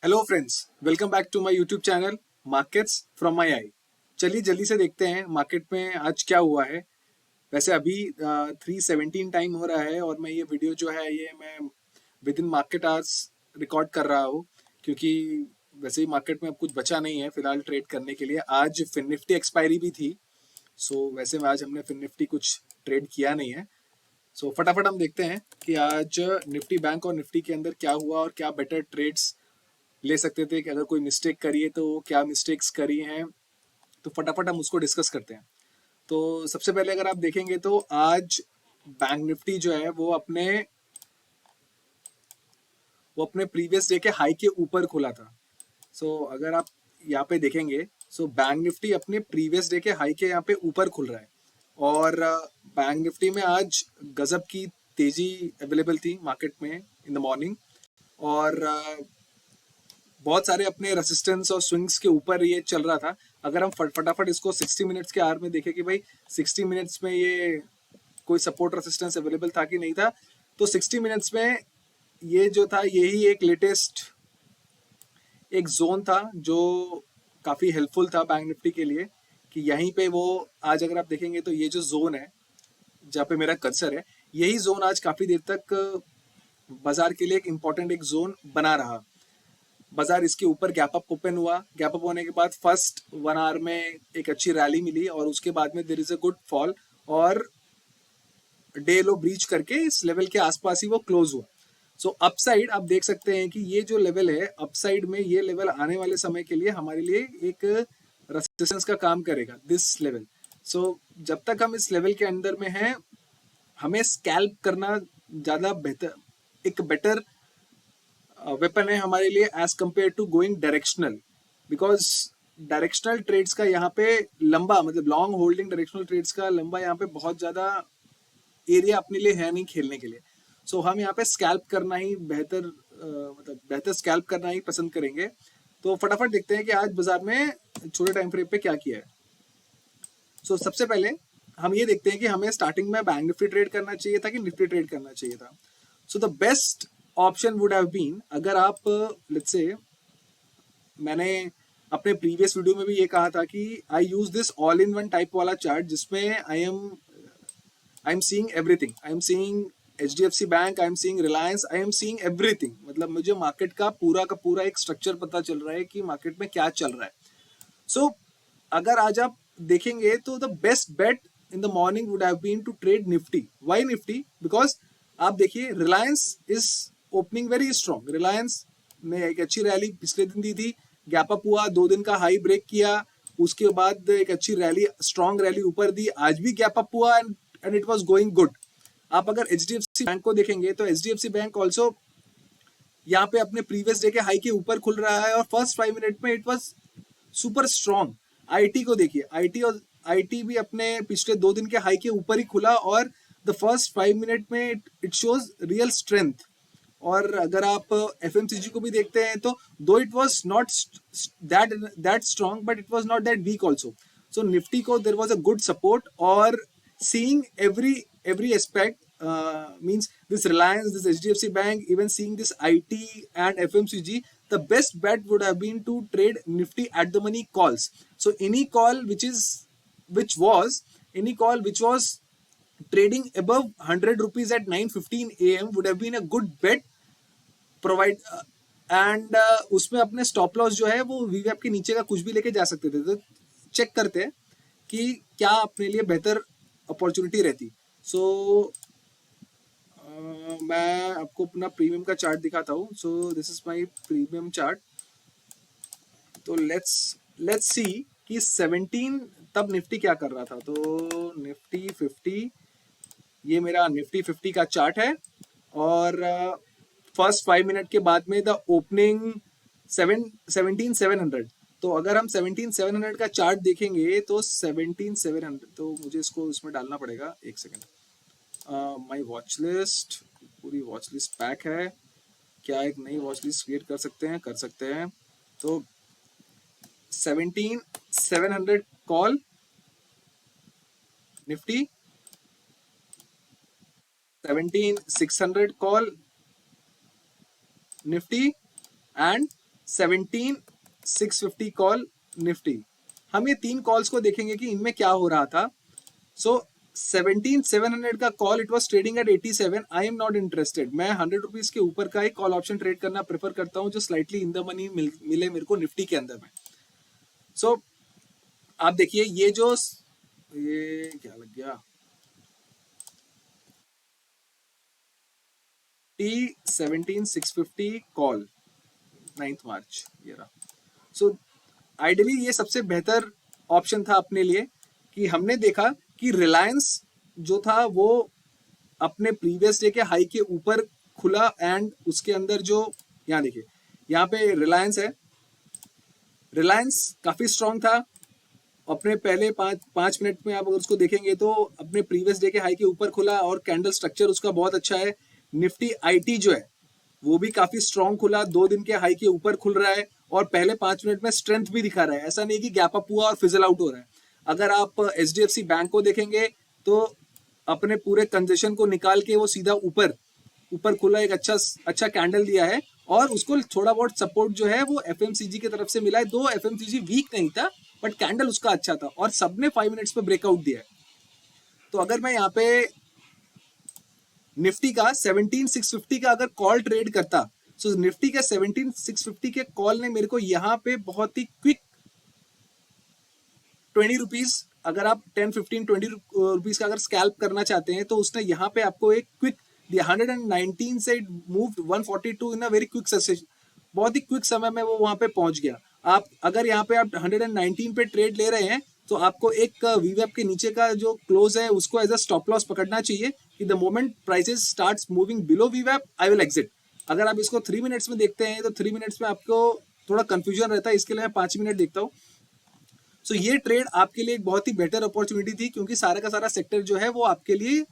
Hello friends, welcome back to my YouTube channel markets from my eye. चलिए जल्दी से देखते हैं मार्केट में आज क्या हुआ है। वैसे अभी 3:17 टाइम हो रहा है और मैं ये वीडियो जो है ये मैं with in market hours record कर रहा हूँ, क्योंकि वैसे ही मार्केट में अब कुछ बचा नहीं है फिलहाल ट्रेड करने के लिए। आज फिन निफ्टी एक्सपायरी भी थी, सो वैसे में आज हमने फिन निफ्टी कुछ ट्रेड किया नहीं है। सो फटाफट हम देखते हैं कि आज निफ्टी बैंक और निफ्टी के अंदर क्या हुआ और क्या बेटर ट्रेड्स ले सकते थे, कि अगर कोई मिस्टेक करी है तो क्या मिस्टेक्स करी हैं। तो फटाफट हम उसको डिस्कस करते हैं। तो सबसे पहले अगर आप देखेंगे तो आज बैंक निफ्टी जो है वो अपने प्रीवियस डे के हाई के ऊपर खुला था। अगर आप यहाँ पे देखेंगे, बैंक निफ्टी अपने प्रीवियस डे के हाई के यहाँ पे ऊपर खुल रहा है। और बैंक निफ्टी में आज गजब की तेजी अवेलेबल थी मार्केट में इन द मॉर्निंग। और बहुत सारे अपने रेसिस्टेंस और स्विंग्स के ऊपर ये चल रहा था। अगर हम फटाफट इसको 60 मिनट्स के आर में देखें कि भाई 60 मिनट्स में ये कोई सपोर्ट रेसिस्टेंस अवेलेबल था कि नहीं था, तो 60 मिनट्स में ये जो था यही एक लेटेस्ट एक जोन था जो काफ़ी हेल्पफुल था बैंक निफ्टी के लिए। कि यहीं पे वो आज अगर आप देखेंगे तो ये जो जोन है जहाँ पे मेरा कर्सर है, यही जोन आज काफ़ी देर तक बाजार के लिए एक इम्पॉर्टेंट एक जोन बना रहा। बाजार इसके ऊपर गैप अप ओपन हुआ। गैप अप होने के बाद फर्स्ट 1 आवर में एक अच्छी रैली मिली और उसके बाद में there is a good fall और डे लो ब्रीच करके इस लेवल के आसपास ही वो क्लोज हुआ। अपसाइड आप देख सकते हैं कि ये जो लेवल है अपसाइड में, ये लेवल आने वाले समय के लिए हमारे लिए एक रेसिस्टेंस का काम करेगा, दिस लेवल। जब तक हम इस लेवल के अंदर में हैं, हमें स्कैल्प करना ज़्यादा बेहतर, एक बेटर वेपन है हमारे लिए as compare to going directional. Because directional trades का यहाँ पे लंबा, मतलब लॉन्ग होल्डिंग डायरेक्शनल ट्रेड्स का लंबा यहाँ पे बहुत ज़्यादा एरिया अपने लिए है नहीं खेलने के लिए। हम यहाँ पे स्कैल्प करना ही बेहतर, मतलब बेहतर स्कैल्प करना ही पसंद करेंगे। तो फटाफट देखते हैं कि आज बाजार में छोटे टाइम फ्रेम पे क्या किया है। सबसे पहले हम ये देखते हैं कि हमें स्टार्टिंग में बैंक निफ्टी ट्रेड करना चाहिए था कि निफ्टी ट्रेड करना चाहिए था। The best option would have been, अगर आप लेट्स से, मैंने अपने प्रीवियस वीडियो में भी ये कहा था कि I use this all in one type वाला चार्ट, जिसमें I am seeing everything. I am seeing HDFC bank, I am seeing Reliance, I am seeing everything. मतलब मुझे मार्केट का पूरा एक स्ट्रक्चर पता चल रहा है कि मार्केट में क्या चल रहा है। सो अगर आज आप देखेंगे तो the best bet in the morning would have been to trade Nifty. Why Nifty? Because आप देखिए Reliance is opening very strong. Reliance ने एक अच्छी रैली पिछले दिन दी थी, गैप अप हुआ, 2 दिन का हाई ब्रेक किया, उसके बाद एक अच्छी रैली, स्ट्रॉन्ग रैली ऊपर दी, आज भी गैप अप हुआ and it was going good. आप अगर HDFC बैंक को देखेंगे तो HDFC बैंक ऑल्सो यहाँ पे अपने प्रीवियस डे के हाई के ऊपर खुल रहा है और फर्स्ट 5 मिनट में it was super strong. IT को देखिए, आईटी भी अपने पिछले 2 दिन के हाई के ऊपर ही खुला और द फर्स्ट 5 मिनट में इट शोज रियल स्ट्रेंथ। और अगर आप FMCG को भी देखते हैं तो though it was not that strong but it was not that weak also. Nifty को there was a good support. और seeing every aspect, means this Reliance, this HDFC Bank, even seeing this IT and FMCG, the best bet would have been to trade Nifty at the money calls. Any call which was trading above 100 rupees at 9:15 AM would have been a good bet provide. And उसमें अपने stop loss जो है वो वीवैप के नीचे का कुछ भी लेके जा सकते थे। तो चेक करते हैं कि क्या अपने लिए बेहतर अपॉर्चुनिटी रहती। मैं आपको अपना प्रीमियम का चार्ट दिखाता हूँ। This is my premium chart. तो लेट्स सी कि 17 तब निफ्टी क्या कर रहा था। तो निफ्टी 50, ये मेरा निफ्टी 50 का चार्ट है। और फर्स्ट 5 मिनट के बाद में द ओपनिंग 17,700। तो अगर हम 17,700 का चार्ट देखेंगे तो 17,700, तो मुझे इसको इसमें डालना पड़ेगा, एक सेकेंड। माई वॉच लिस्ट, पूरी वॉच लिस्ट पैक है। क्या एक नई वॉच लिस्ट क्रिएट कर सकते हैं। तो 17,700 call Nifty, 17,600 call Nifty and 17,650 call Nifty. हम ये 3 कॉल्स को देखेंगे कि इनमें क्या हो रहा था। सो 17,700 का call, it was trading at 87। I am not interested. मैं 100 रुपीज के ऊपर का एक कॉल ऑप्शन ट्रेड करना प्रेफर करता हूँ जो स्लाइटली इन द मनी मिले मेरे को निफ्टी के अंदर में। सो आप देखिए ये क्या लग गया, T17,650 कॉल 9 मार्च ये रहा। सो आइडियली ये सबसे बेहतर ऑप्शन था अपने लिए कि हमने देखा कि रिलायंस जो था वो अपने प्रीवियस डे के हाई के ऊपर खुला एंड उसके अंदर जो, यहाँ देखिए, यहाँ पे रिलायंस है। रिलायंस काफी स्ट्रांग था अपने पहले 5 मिनट में। आप अगर उसको देखेंगे तो अपने प्रीवियस डे के हाई के ऊपर खुला और कैंडल स्ट्रक्चर उसका बहुत अच्छा है। निफ्टी आईटी जो है वो भी काफी स्ट्रांग खुला, 2 दिन के हाई के ऊपर खुल रहा है और पहले 5 मिनट में स्ट्रेंथ भी दिखा रहा है। ऐसा नहीं कि गैप अप हुआ और फिजल आउट हो रहा है। अगर आप एचडीएफसी बैंक को देखेंगे तो अपने पूरे कंजेशन को निकाल के वो सीधा ऊपर ऊपर खुला, एक अच्छा अच्छा कैंडल दिया है और उसको थोड़ा बहुत सपोर्ट जो है वो एफएमसीजी की तरफ से मिला है। दो एफएमसीजी वीक नहीं था बट कैंडल उसका अच्छा था और सबने 5 मिनट्स पे ब्रेकआउट दिया है। तो अगर मैं यहाँ पे निफ्टी का 17,650 का अगर कॉल ट्रेड करता, सो निफ्टी के 17,650 के कॉल ने मेरे को यहाँ पे बहुत ही क्विक 20 रुपीज, अगर आप 10, 15, 20 रुपीज का अगर स्कैल्प करना चाहते हैं तो उसने यहाँ पे आपको एक क्विक दिया। 119 से moved 142 in a very quick succession. बहुत ही क्विक समय में वो वहां पे पहुंच गया। आप अगर यहाँ पे आप 119 पे ट्रेड ले रहे हैं तो आपको एक वीवेप के नीचे का जो क्लोज है उसको एज अ स्टॉप लॉस पकड़ना चाहिए कि the moment prices starts moving below वीवेप आई विल एग्जिट। अगर आप इसको 3 मिनट्स में देखते हैं तो 3 मिनट्स में आपको थोड़ा कंफ्यूजन रहता है, इसके लिए मैं 5 मिनट देखता हूँ। सो ये ट्रेड आपके लिए एक बहुत ही बेटर अपॉर्चुनिटी थी क्योंकि सारा का सारा सेक्टर जो है वो आपके लिए,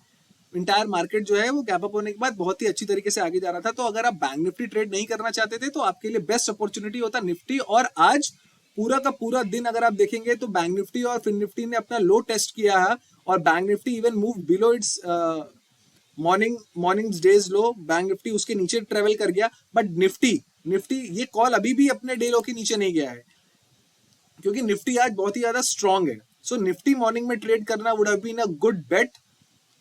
इंटायर मार्केट जो है वो गैप अप होने के बाद बहुत ही अच्छी तरीके से आगे जा रहा था। तो अगर आप बैंक निफ्टी ट्रेड नहीं करना चाहते थे तो आपके लिए बेस्ट अपॉर्चुनिटी होता निफ्टी। और आज पूरा का पूरा दिन अगर आप देखेंगे तो बैंक निफ्टी और फिन निफ्टी ने अपना लो टेस्ट किया है और bank Nifty even move below it's morning days low. Bank Nifty उसके नीचे ट्रेवल कर गया बट निफ्टी निफ्टी ये कॉल अभी भी अपने डे लो के नीचे नहीं गया है क्योंकि निफ्टी आज बहुत ही ज्यादा स्ट्रांग है। सो निफ्टी मॉर्निंग में ट्रेड करना would have been a good bet.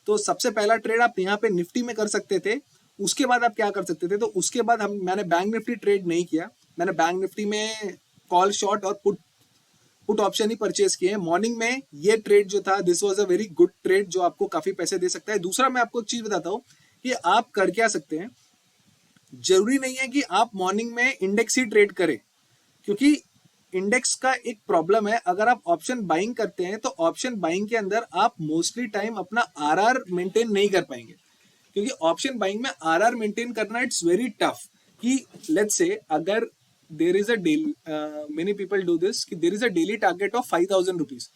तो सबसे पहला ट्रेड आप यहाँ पे निफ्टी में कर सकते थे। उसके बाद आप क्या कर सकते थे, तो उसके बाद मैंने बैंक निफ्टी ट्रेड नहीं किया। मैंने बैंक निफ्टी में कॉल शॉर्ट और पुट पुट ऑप्शन ही परचेज किए हैं। मॉर्निंग में ये ट्रेड जो था this was a very good trade जो आपको काफी पैसे दे सकता है। दूसरा मैं आपको एक चीज बताता हूँ कि आप कर क्या सकते हैं। जरूरी नहीं है कि आप मॉर्निंग में इंडेक्स ही ट्रेड करें क्योंकि इंडेक्स का एक प्रॉब्लम है। अगर आप ऑप्शन बाइंग करते हैं तो ऑप्शन बाइंग के अंदर आप मोस्टली टाइम अपना आरआर मेंटेन नहीं कर पाएंगे क्योंकि ऑप्शन बाइंग में आरआर मेंटेन करना इट्स वेरी टफ। कि लेट्स से अगर there is a daily, many people do this, कि there is a daily target of 5,000 rupees.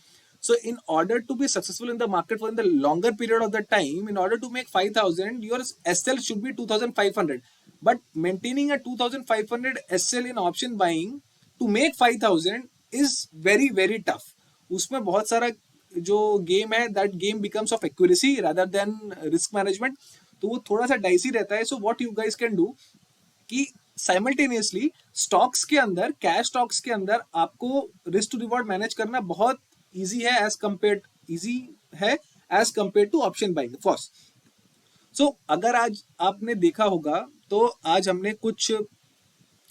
So in order to be successful in the market for in the longer period of the time, in order to make 5,000, your SL should be 2,500. But maintaining a 2,500 SL in option buying to make 5,000 is very very tough. उसमें बहुत सारा जो game है that game becomes of accuracy rather than risk management. तो वो थोड़ा सा dicey रहता है। So what you guys can do कि साइमल्टेनियसली स्टॉक्स के अंदर, कैश स्टॉक्स के अंदर आपको रिस्क टू रिवॉर्ड मैनेज करना बहुत इजी है as compare to option buying first. So अगर आज आपने देखा होगा तो आज हमने कुछ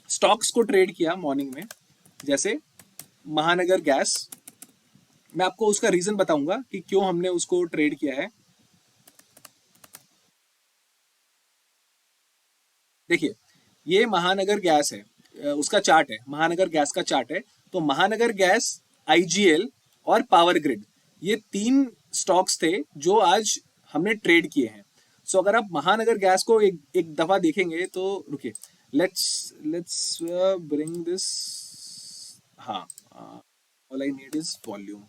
स्टॉक्स को ट्रेड किया मॉर्निंग में, जैसे महानगर गैस। मैं आपको उसका रीजन बताऊंगा कि क्यों हमने उसको ट्रेड किया है। देखिए, ये महानगर गैस है, उसका चार्ट है, महानगर गैस का चार्ट है। तो महानगर गैस, आईजीएल और पावर ग्रिड, ये 3 स्टॉक्स थे जो आज हमने ट्रेड किए हैं। सो अगर आप महानगर गैस को एक दफा देखेंगे तो रुकिए, लेट्स लेट्स ब्रिंग दिस। हाँ, all I need is volume.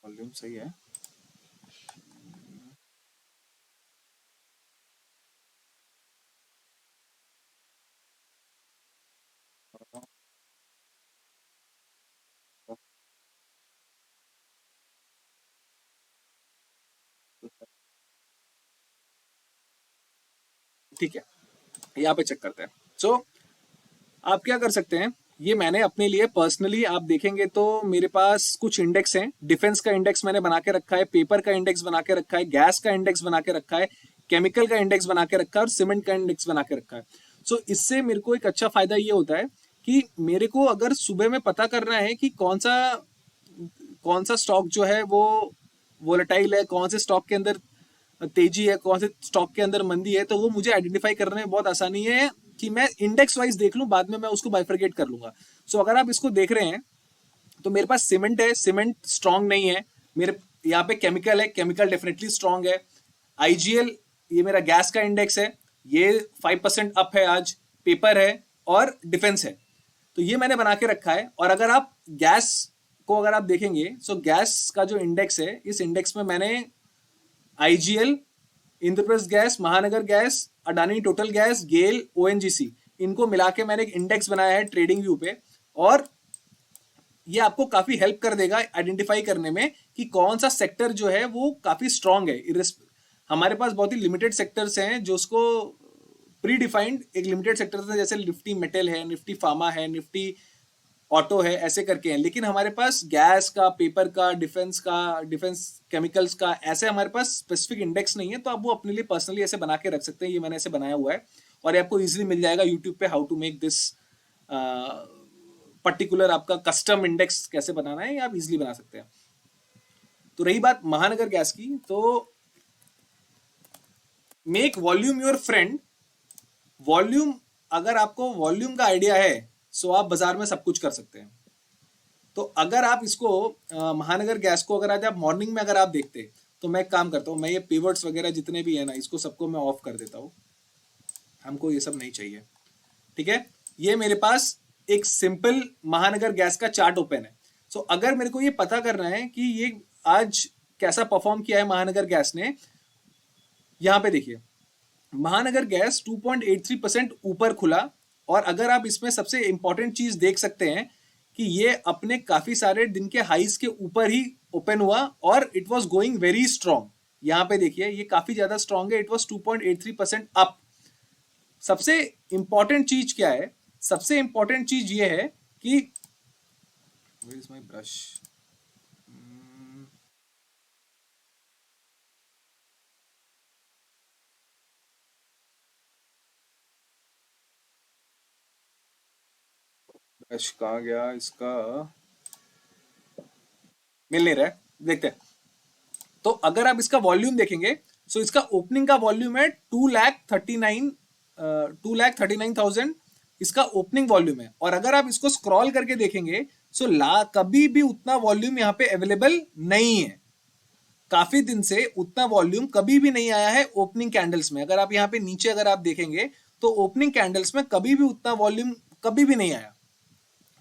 Volume सही है। ठीक है, यहाँ पे चेक करते हैं। सो आप क्या कर सकते हैं, ये मैंने अपने लिए पर्सनली आप देखेंगे तो मेरे पास कुछ इंडेक्स हैं। डिफेंस का इंडेक्स मैंने बना के रखा है, पेपर का इंडेक्स बना के रखा है, गैस का इंडेक्स बना के रखा है, केमिकल का इंडेक्स बना के रखा है और सीमेंट का इंडेक्स बना के रखा है। सो इससे मेरे को एक अच्छा फायदा ये होता है कि मेरे को अगर सुबह में पता करना है कि कौन सा स्टॉक जो है वो वोलेटाइल है, कौन से स्टॉक के अंदर तेजी है, कौन से स्टॉक के अंदर मंदी है, तो वो मुझे आइडेंटिफाई करने में बहुत आसानी है कि मैं इंडेक्स वाइज देख लूं, बाद में मैं उसको बाइफरकेट कर लूंगा। सो अगर आप इसको देख रहे हैं तो मेरे पास सीमेंट है, सीमेंट स्ट्रांग नहीं है। मेरे यहाँ पे केमिकल है, केमिकल डेफिनेटली स्ट्रांग है। आईजीएल, ये मेरा गैस का इंडेक्स है, ये 5% अप है आज। पेपर है और डिफेंस है, तो ये मैंने बना के रखा है। और अगर आप गैस को अगर आप देखेंगे, सो गैस का जो इंडेक्स है, इस इंडेक्स में मैंने आईजीएल, इंद्रप्रस्थ गैस, महानगर गैस, अडानी टोटल गैस, गेल, ओएनजीसी, इनको मिला के मैंने एक इंडेक्स बनाया है ट्रेडिंग व्यू पे। और ये आपको काफी हेल्प कर देगा आइडेंटिफाई करने में कि कौन सा सेक्टर जो है वो काफी स्ट्रांग है। हमारे पास बहुत ही लिमिटेड सेक्टर्स हैं जो उसको प्री डिफाइंड एक लिमिटेड सेक्टर है, जैसे निफ्टी मेटल है, निफ्टी फार्मा है, निफ्टी ऑटो है, ऐसे करके हैं। लेकिन हमारे पास गैस का, पेपर का, डिफेंस केमिकल्स का, ऐसे हमारे पास स्पेसिफिक इंडेक्स नहीं है। तो आप वो अपने लिए पर्सनली ऐसे बना के रख सकते हैं। ये मैंने ऐसे बनाया हुआ है और ये आपको इजीली मिल जाएगा यूट्यूब पे, how to make this particular आपका कस्टम इंडेक्स कैसे बनाना है, ये आप इजीली बना सकते हैं। तो रही बात महानगर गैस की, तो make volume your friend. Volume, अगर आपको वॉल्यूम का आइडिया है सो आप बाजार में सब कुछ कर सकते हैं। तो अगर आप इसको महानगर गैस को अगर आज आप मॉर्निंग में अगर आप देखते, तो मैं एक काम करता हूँ, मैं ये पिवट्स वगैरह जितने भी है ना, इसको सबको मैं ऑफ कर देता हूँ। हमको ये सब नहीं चाहिए, ठीक है। ये मेरे पास एक सिंपल महानगर गैस का चार्ट ओपन है। सो अगर मेरे को ये पता करना है कि ये आज कैसा परफॉर्म किया है महानगर गैस ने, यहाँ पे देखिए महानगर गैस 2.83% ऊपर खुला। और अगर आप इसमें सबसे इंपॉर्टेंट चीज देख सकते हैं कि ये अपने काफी सारे दिन के हाइस के ऊपर ही ओपन हुआ और it was going very strong. यहाँ पे देखिए ये काफी ज्यादा स्ट्रांग है, इट वाज 2.83% अप। सबसे इंपॉर्टेंट चीज क्या है, सबसे इंपॉर्टेंट चीज ये है कि where is my brush, brush कहाँ गया इसका, मिल नहीं रहा है, देखते हैं। तो अगर आप इसका वॉल्यूम देखेंगे, सो इसका ओपनिंग का वॉल्यूम है 2,39,000 इसका ओपनिंग वॉल्यूम है। और अगर आप इसको स्क्रॉल करके देखेंगे, सो कभी भी उतना वॉल्यूम यहाँ पे अवेलेबल नहीं है। काफी दिन से उतना वॉल्यूम कभी भी नहीं आया है ओपनिंग कैंडल्स में। अगर आप यहाँ पे नीचे अगर आप देखेंगे तो ओपनिंग कैंडल्स में कभी भी उतना वॉल्यूम कभी भी नहीं आया।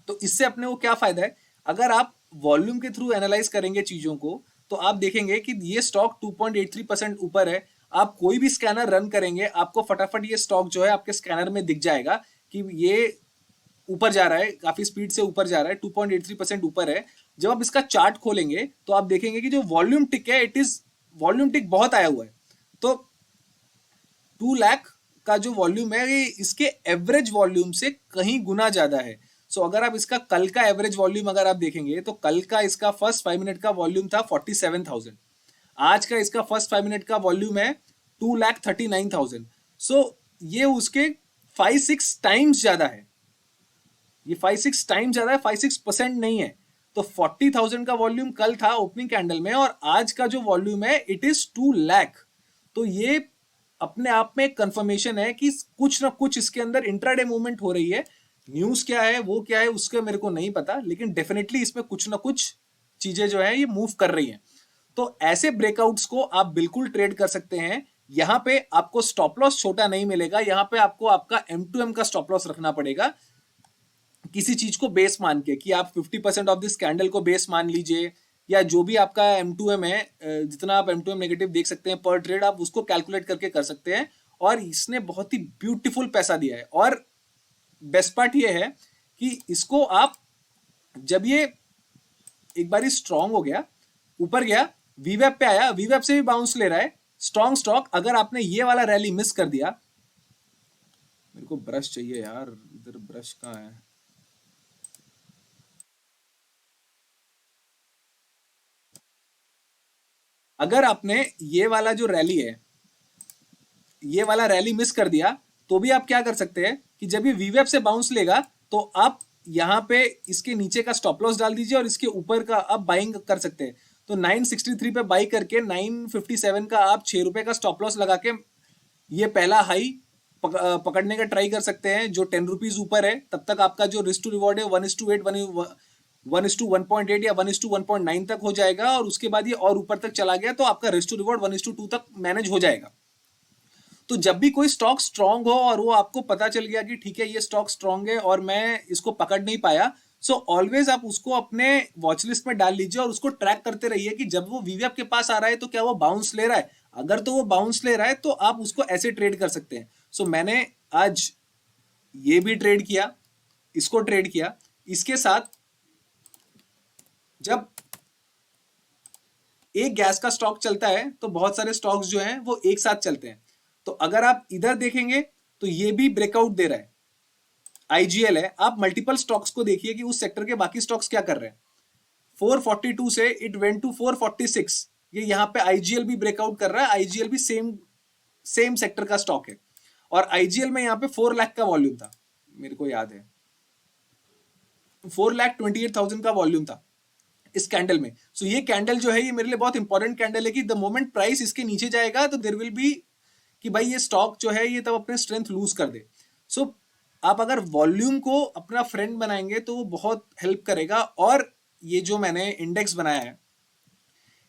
तो इससे अपने को क्या फायदा है, अगर आप वॉल्यूम के थ्रू एनालाइज करेंगे चीजों को, तो आप देखेंगे कि ये स्टॉक 2.83% ऊपर है। आप कोई भी स्कैनर रन करेंगे, आपको फटाफट ये स्टॉक जो है आपके स्कैनर में दिख जाएगा कि ये ऊपर जा रहा है, काफी स्पीड से ऊपर जा रहा है, 2.83% ऊपर है। जब आप इसका चार्ट खोलेंगे तो आप देखेंगे कि जो वॉल्यूम टिक है, वॉल्यूम टिक बहुत आया हुआ है। तो 2 लाख का जो वॉल्यूम है ये इसके एवरेज वॉल्यूम से कहीं गुना ज्यादा है। सो अगर आप इसका कल का एवरेज वॉल्यूम अगर आप देखेंगे, तो कल का इसका फर्स्ट 5 मिनट का वॉल्यूम था 47,000। आज का इसका फर्स्ट 5 मिनट का वॉल्यूम है 2,39,000। सो ये उसके 5-6 टाइम्स ज्यादा है, ये 5-6 टाइम्स ज्यादा है, 5-6% नहीं है। तो 40,000 का वॉल्यूम कल था ओपनिंग कैंडल में और आज का जो वॉल्यूम है इट इज 2 लाख। तो ये अपने आप में कंफर्मेशन है कि कुछ ना कुछ इसके अंदर इंट्राडे मूवमेंट हो रही है। न्यूज क्या है, वो क्या है, उसका मेरे को नहीं पता, लेकिन डेफिनेटली इसमें कुछ ना कुछ चीजें जो है ये मूव कर रही हैं। तो ऐसे ब्रेकआउट्स को आप बिल्कुल ट्रेड कर सकते हैं। यहां पे आपको स्टॉप लॉस छोटा नहीं मिलेगा, यहां पे आपको आपका M2M का स्टॉप लॉस रखना पड़ेगा, किसी चीज को बेस मान के, कि आप 50% ऑफ दिस कैंडल को बेस मान लीजिए, या जो भी आपका M2M है, जितना आप M2M नेगेटिव देख सकते हैं पर ट्रेड, आप उसको कैलकुलेट करके कर सकते हैं। और इसने बहुत ही ब्यूटीफुल पैसा दिया है। और बेस्ट पार्ट ये है कि इसको आप जब ये एक बार स्ट्रांग हो गया, ऊपर गया, वीवेप पे आया, वीवेप से भी बाउंस ले रहा है, स्ट्रांग स्टॉक। अगर आपने ये वाला रैली मिस कर दिया, मेरे को ब्रश चाहिए यार, इधर ब्रश कहाँ है? अगर आपने ये वाला जो रैली है, ये वाला रैली मिस कर दिया, तो भी आप क्या कर सकते हैं कि जब ये वीवेप से बाउंस लेगा, तो आप यहाँ पे इसके नीचे का स्टॉप लॉस डाल दीजिए और इसके ऊपर का आप बाइंग कर सकते हैं। तो 963 पे बाई करके 957 का आप ₹6 का स्टॉप लॉस लगा के ये पहला हाई पकड़ने का ट्राई कर सकते हैं, जो ₹10 ऊपर है। तब तक आपका जो रिस्क टू रिवॉर्ड है 1:8, 1:1.8 या 1:1.9 तक हो जाएगा, और उसके बाद ये और ऊपर तक चला गया तो आपका रिस्क टू रिवॉर्ड 1:2 तक मैनेज हो जाएगा। तो जब भी कोई स्टॉक स्ट्रांग हो और वो आपको पता चल गया कि ठीक है ये स्टॉक स्ट्रांग है और मैं इसको पकड़ नहीं पाया, सो ऑलवेज आप उसको अपने वॉच लिस्ट में डाल लीजिए और उसको ट्रैक करते रहिए कि जब वो वीवीएफ के पास आ रहा है तो क्या वो बाउंस ले रहा है। अगर तो वो बाउंस ले रहा है तो आप उसको ऐसे ट्रेड कर सकते हैं। सो मैंने आज ये भी ट्रेड किया, इसको ट्रेड किया। इसके साथ जब एक गैस का स्टॉक चलता है तो बहुत सारे स्टॉक्स जो हैं वो एक साथ चलते हैं। तो अगर आप इधर देखेंगे तो ये भी ब्रेकआउट दे रहा है, आईजीएल है। आप मल्टीपल स्टॉक्स को देखिए कि उस सेक्टर के बाकी स्टॉक्स क्या कर रहे हैं। 442 से इट वेंट टू 446, ये यहाँ पे आईजीएल भी ब्रेकआउट कर रहा है। आईजीएल भी सेम सेम सेक्टर का स्टॉक है, और आईजीएल में यहाँ पे 4 लाख का वॉल्यूम था, मेरे को याद है 4,28,000 का वॉल्यूम था इस कैंडल में। सो ये कैंडल जो है ये मेरे लिए बहुत इंपॉर्टेंट कैंडल है कि द मोमेंट प्राइस इसके नीचे जाएगा तो देर विल बी कि भाई ये स्टॉक जो है ये तब अपने स्ट्रेंथ लूज कर दे। सो आप अगर वॉल्यूम को अपना फ्रेंड बनाएंगे तो वो बहुत हेल्प करेगा। और ये जो मैंने इंडेक्स बनाया है,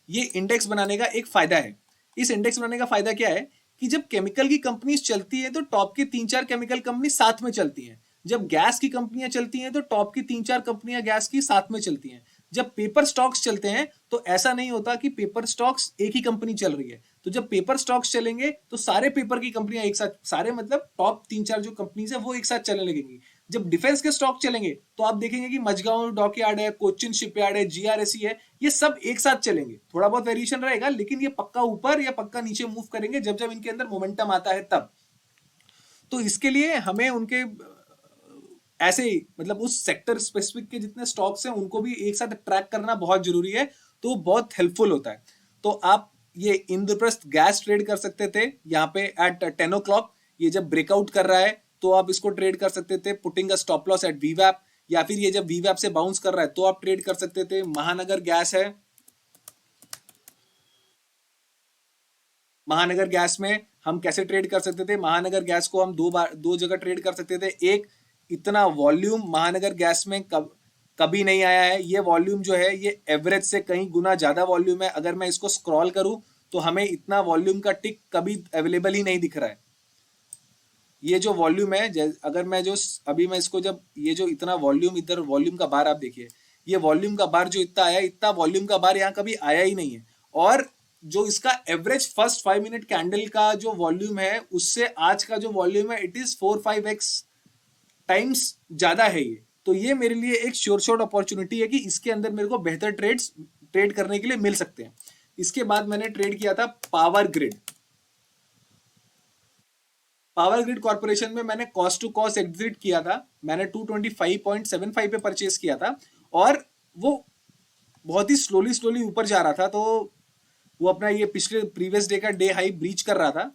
ये इंडेक्स बनाने का एक फायदा है। इस इंडेक्स बनाने का फायदा क्या है कि जब केमिकल की कंपनीज चलती है तो टॉप की 3-4 केमिकल कंपनी साथ में चलती हैं। जब गैस की कंपनियां चलती हैं तो टॉप की 3-4 कंपनियां गैस की साथ में चलती हैं। जब पेपर स्टॉक्स चलते हैं तो ऐसा नहीं होता कि पेपर स्टॉक्स एक ही कंपनी चल रही है। तो जब पेपर स्टॉक्स चलेंगे तो सारे पेपर की कंपनियां एक साथ, सारे मतलब टॉप 3-4 जो कंपनीज है वो एक साथ चलने लगेंगी। जब डिफेंस के स्टॉक चलेंगे तो आप देखेंगे कि मझगांव डॉकयार्ड है, कोचिन शिपयार्ड है, जीआरएससी है, ये सब एक साथ चलेंगे। थोड़ा बहुत वेरिएशन रहेगा लेकिन ये पक्का ऊपर या पक्का नीचे मूव करेंगे जब जब इनके अंदर मोमेंटम आता है तब। तो इसके लिए हमें उनके ऐसे ही मतलब उस सेक्टर स्पेसिफिक के जितने स्टॉक्स हैं उनको भी एक साथ ट्रैक करना बहुत जरूरी है। तो बहुत हेल्पफुल होता है। तो आप ये इंद्रप्रस्थ गैस ट्रेड कर सकते थे यहाँ पे एट 10 o'clock। ये जब ब्रेकआउट कर रहा है तो आप इसको ट्रेड कर सकते थे putting a stop loss at वीवैप, या फिर ये जब वीवैप से बाउंस कर रहा है तो आप ट्रेड कर सकते थे। महानगर गैस है, महानगर गैस में हम कैसे ट्रेड कर सकते थे। महानगर गैस को हम दो जगह ट्रेड कर सकते थे। एक, इतना वॉल्यूम महानगर गैस में कभी नहीं आया है। ये वॉल्यूम जो है ये एवरेज से कहीं गुना ज्यादा वॉल्यूम है। अगर मैं इसको स्क्रॉल करूं तो हमें इतना वॉल्यूम का टिक कभी अवेलेबल ही नहीं दिख रहा है। ये जो वॉल्यूम है, अगर मैं जो अभी मैं इसको जब ये जो इतना वॉल्यूम, इधर वॉल्यूम का बार आप देखिए, ये वॉल्यूम का बार जो इतना आया, इतना वॉल्यूम का बार यहाँ कभी आया ही नहीं है। और जो इसका एवरेज फर्स्ट 5 मिनट कैंडल का जो वॉल्यूम है उससे आज का जो वॉल्यूम है इट इज 4-5x टाइम्स ज्यादा है ये। तो ये मेरे लिए एक श्योर शॉट अपॉर्चुनिटी है कि इसके अंदर मेरे को बेहतर ट्रेड करने के लिए मिल सकते हैं। इसके बाद मैंने ट्रेड किया था power grid. Power grid corporation में मैंने कॉस्ट टू कॉस्ट एग्जिट किया था। मैंने 225.75 पे परचेस किया था और वो बहुत ही स्लोली स्लोली ऊपर जा रहा था। तो वो अपना ये पिछले प्रीवियस डे का डे हाई ब्रीच कर रहा था।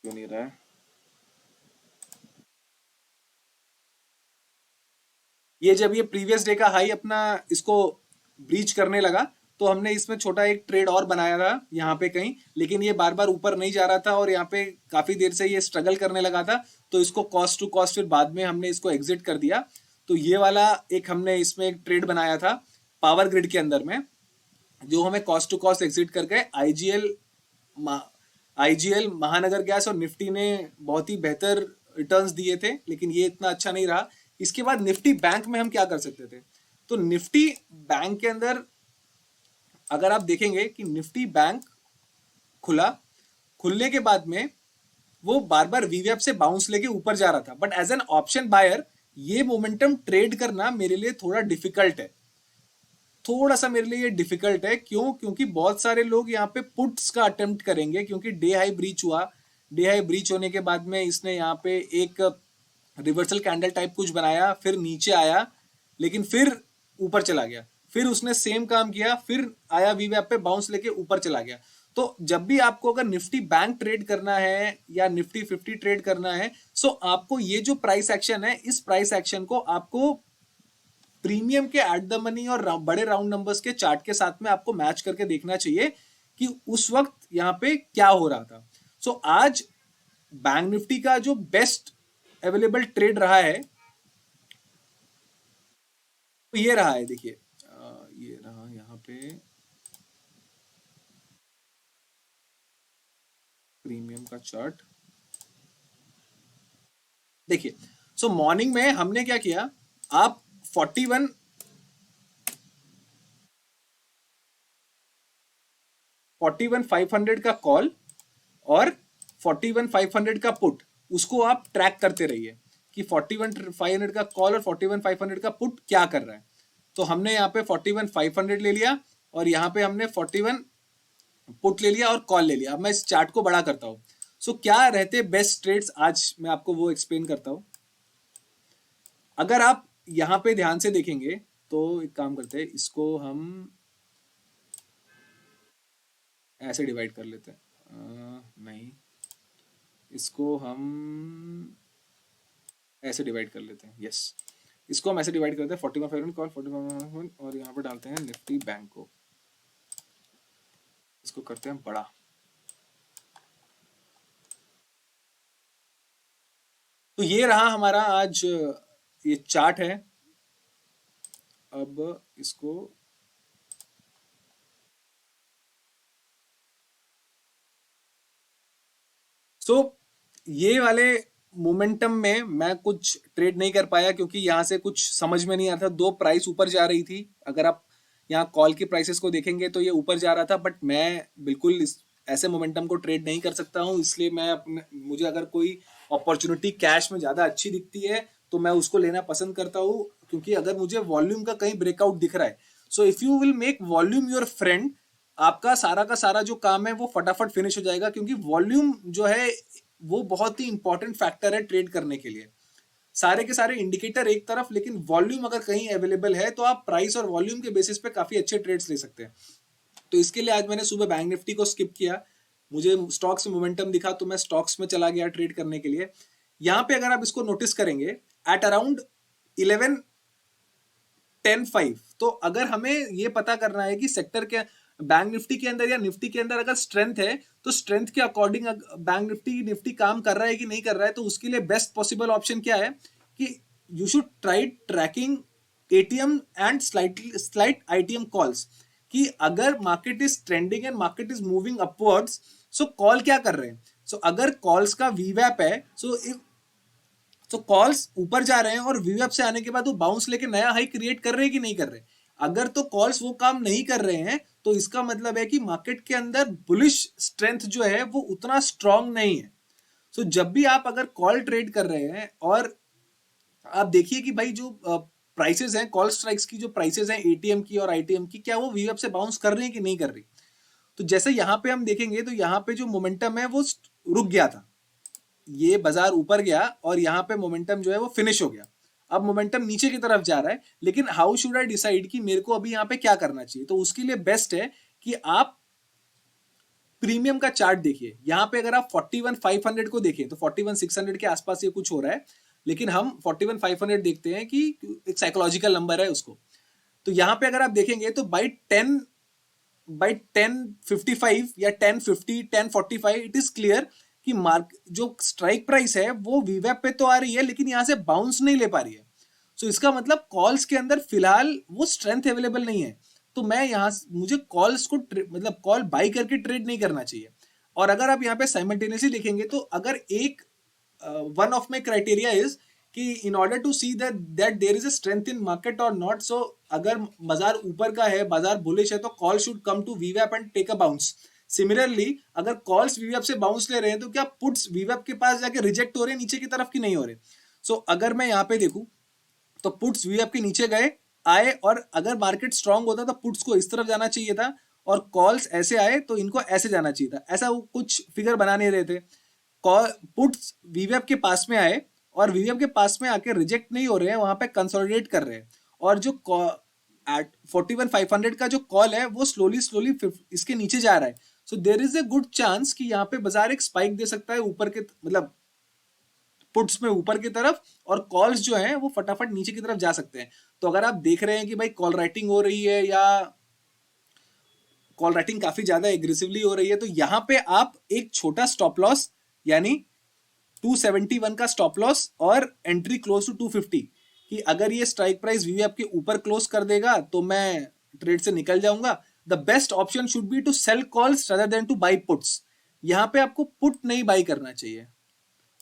क्यों नहीं रहा है? ये जब ये प्रीवियस डे का हाई अपना इसको ब्रीच करने लगा तो हमने इसमें छोटा एक ट्रेड और बनाया था यहाँ पे कहीं, लेकिन ये बार बार ऊपर नहीं जा रहा था और यहाँ पे काफी देर से ये स्ट्रगल करने लगा था। तो इसको कॉस्ट टू कॉस्ट फिर बाद में हमने इसको एग्जिट कर दिया। तो ये वाला एक हमने इसमें एक ट्रेड बनाया था पावर ग्रिड के अंदर में, जो हमें कॉस्ट टू कॉस्ट एग्जिट कर गए। आईजीएल, महानगर गैस और निफ्टी ने बहुत ही बेहतर रिटर्न्स दिए थे, लेकिन ये इतना अच्छा नहीं रहा। इसके बाद निफ्टी बैंक में हम क्या कर सकते थे। तो निफ्टी बैंक के अंदर अगर आप देखेंगे कि निफ्टी बैंक खुला, खुलने के बाद में वो बार बार वीवीएफ से बाउंस लेके ऊपर जा रहा था, but as an option buyer ये मोमेंटम ट्रेड करना मेरे लिए थोड़ा डिफिकल्ट है, थोड़ा सा मेरे लिए ये डिफिकल्ट है। क्यों? क्योंकि बहुत सारे लोग यहाँ पे पुट्स का अटेम्प्ट करेंगे, क्योंकि डे हाई ब्रीच हुआ, डे हाई ब्रीच होने के बाद में इसने यहाँ पे एक रिवर्सल कैंडल टाइप कुछ बनाया, फिर नीचे आया, लेकिन फिर ऊपर चला गया, फिर उसने सेम काम किया, फिर आया वीवैप पे बाउंस लेके ऊपर चला गया। तो जब भी आपको अगर निफ्टी बैंक ट्रेड करना है या निफ्टी 50 ट्रेड करना है, सो आपको ये जो प्राइस एक्शन है, इस प्राइस एक्शन को आपको प्रीमियम के एट द मनी और बड़े राउंड नंबर्स के चार्ट के साथ में आपको मैच करके देखना चाहिए कि उस वक्त यहाँ पे क्या हो रहा था। सो आज बैंक निफ्टी का जो बेस्ट अवेलेबल ट्रेड रहा है तो ये रहा है, देखिए ये रहा यहाँ पे प्रीमियम का चार्ट। देखिए, सो मॉर्निंग में हमने क्या किया, आप 41,500 का कॉल और 41,500 का पुट, उसको आप ट्रैक करते रहिए कि 41,500 का कॉल और 41,500 का पुट क्या कर रहा है। तो हमने यहाँ पे 41,500 ले लिया और यहाँ पे हमने 41 पुट ले लिया और कॉल ले लिया। अब मैं इस चार्ट को बड़ा करता हूँ। सो क्या रहते बेस्ट ट्रेड्स, आज मैं आपको वो एक्सप्लेन करता हूँ। अगर आप यहाँ पे ध्यान से देखेंगे तो एक काम करते हैं, इसको हम ऐसे डिवाइड कर लेते हैं, नहीं, इसको हम ऐसे डिवाइड कर लेते हैं, यस, इसको हम ऐसे डिवाइड करते हैं, 41,500 कॉल, 41,500 और यहाँ पे डालते हैं निफ्टी बैंक को, इसको करते हैं बड़ा। तो ये रहा हमारा आज ये चार्ट है। अब इसको ये वाले मोमेंटम में मैं कुछ ट्रेड नहीं कर पाया क्योंकि यहाँ से कुछ समझ में नहीं आ रहा था। दो प्राइस ऊपर जा रही थी, अगर आप यहाँ कॉल की प्राइसेस को देखेंगे तो ये ऊपर जा रहा था, बट मैं बिल्कुल ऐसे मोमेंटम को ट्रेड नहीं कर सकता हूँ। इसलिए मुझे अगर कोई अपॉर्चुनिटी कैश में ज़्यादा अच्छी दिखती है तो मैं उसको लेना पसंद करता हूँ, क्योंकि अगर मुझे वॉल्यूम का कहीं ब्रेकआउट दिख रहा है, so if you will make volume your friend, आपका सारा का सारा जो काम है वो फटाफट फिनिश हो जाएगा। क्योंकि वॉल्यूम जो है वो बहुत ही इंपॉर्टेंट फैक्टर है ट्रेड करने के लिए। सारे के सारे इंडिकेटर एक तरफ, लेकिन वॉल्यूम अगर कहीं अवेलेबल है तो आप प्राइस और वॉल्यूम के बेसिस पे काफी अच्छे ट्रेड्स ले सकते हैं। तो इसके लिए आज मैंने सुबह बैंक निफ्टी को स्किप किया, मुझे स्टॉक्स में मोमेंटम दिखा तो मैं स्टॉक्स में चला गया ट्रेड करने के लिए। यहाँ पे अगर आप इसको नोटिस करेंगे एट अराउंड 11:10:05, तो अगर हमें ये पता करना है कि सेक्टर के बैंक निफ्टी के अंदर या निफ्टी के अंदर अगर स्ट्रेंथ है तो स्ट्रेंथ के अकॉर्डिंग बैंक निफ्टी काम कर रहा है कि नहीं कर रहा है, तो उसके लिए बेस्ट पॉसिबल ऑप्शन क्या है कि you should try tracking ATM and slight ITM calls, कि अगर market is trending and market is moving upwards, so call क्या कर रहे हैं। सो अगर कॉल्स का वीवैप है, सो कॉल्स ऊपर जा रहे हैं और वीवैप से आने के बाद वो बाउंस लेके नया हाई क्रिएट कर रहे हैं कि नहीं कर रहे। अगर तो कॉल्स वो काम नहीं कर रहे हैं तो इसका मतलब है कि मार्केट के अंदर बुलिश स्ट्रेंथ जो है वो उतना स्ट्रांग नहीं है। सो जब भी आप अगर कॉल ट्रेड कर रहे हैं और आप देखिए कि भाई जो प्राइसेस हैं, कॉल स्ट्राइक्स की जो प्राइसेस हैं एटीएम की और आईटीएम की, क्या वो वीवैप से बाउंस कर रही है कि नहीं कर रही। तो जैसे यहाँ पे हम देखेंगे तो यहाँ पे जो मोमेंटम है वो रुक गया था, ये बाजार ऊपर गया और यहाँ पे मोमेंटम जो है वो फिनिश हो गया। अब मोमेंटम नीचे की तरफ जा रहा है, लेकिन हाउ शुड आई डिसाइड कि मेरे को अभी यहाँ पे क्या करना चाहिए। तो उसके लिए बेस्ट है कि आप प्रीमियम का चार्ट देखिए। यहाँ पे अगर आप 41,500 को देखें तो 41,600 के आसपास ये कुछ हो रहा है, लेकिन हम 41,500 देखते हैं कि एक साइकोलॉजिकल नंबर है उसको। तो यहाँ पे अगर आप देखेंगे तो बाई 10:55 या 10:50 10:45 इट इज क्लियर कि जो स्ट्राइक प्राइस है वो वीवैप पे तो आ रही है, लेकिन यहाँ से बाउंस नहीं ले पा रही है। सो इसका मतलब कॉल्स के अंदर फिलहाल वो स्ट्रेंथ अवेलेबल नहीं है। तो मैं यहाँ मुझे कॉल्स को मतलब कॉल बाई करके ट्रेड नहीं करना चाहिए। और अगर आप यहाँ पे साइमल्टेनियसली देखेंगे तो अगर एक one of my criteria is कि in order to see that there is a strength in market और नॉट, सो अगर बाजार ऊपर का है, बाजार बुलिश है, तो कॉल शुड कम टू वीवैप and take a bounce. Similarly अगर कॉल्स वीवैप से बाउंस ले रहे हैं तो क्या पुट्स वीवैप के पास जाके रिजेक्ट हो रहे हैं नीचे की तरफ की नहीं हो रहे। सो अगर मैं यहाँ पे देखूं तो पुट्स वीएफ के नीचे गए आए, और अगर मार्केट स्ट्रांग होता तो पुट्स को इस तरफ जाना चाहिए था, और कॉल्स ऐसे आए तो इनको ऐसे जाना चाहिए था। ऐसा वो कुछ फिगर बना नहीं रहे थे। पुट्स वीवेप के पास में आए, और वीवेप के पास में आके रिजेक्ट नहीं हो रहे हैं, वहां पे कंसोलिडेट कर रहे हैं, और जो एट 41,500 का जो कॉल है वो स्लोली स्लोली इसके नीचे जा रहा है। So there is a good chance कि यहाँ पे बाजार एक स्पाइक दे सकता है ऊपर के, मतलब पुट्स में ऊपर की तरफ, और कॉल्स जो हैं वो फटाफट नीचे की तरफ जा सकते हैं। तो अगर आप देख रहे हैं कि भाई कॉल राइटिंग हो रही है, या कॉल राइटिंग काफी ज्यादा एग्रेसिवली हो रही है, तो यहाँ पे आप एक छोटा स्टॉप लॉस, यानी 271 का स्टॉप लॉस, और एंट्री क्लोज टू 250, कि अगर ये स्ट्राइक प्राइस वीवीएफ के ऊपर क्लोज कर देगा तो मैं ट्रेड से निकल जाऊंगा। The best option should be to sell calls rather than to buy puts. यहाँ पे आपको पुट नहीं बाई करना चाहिए।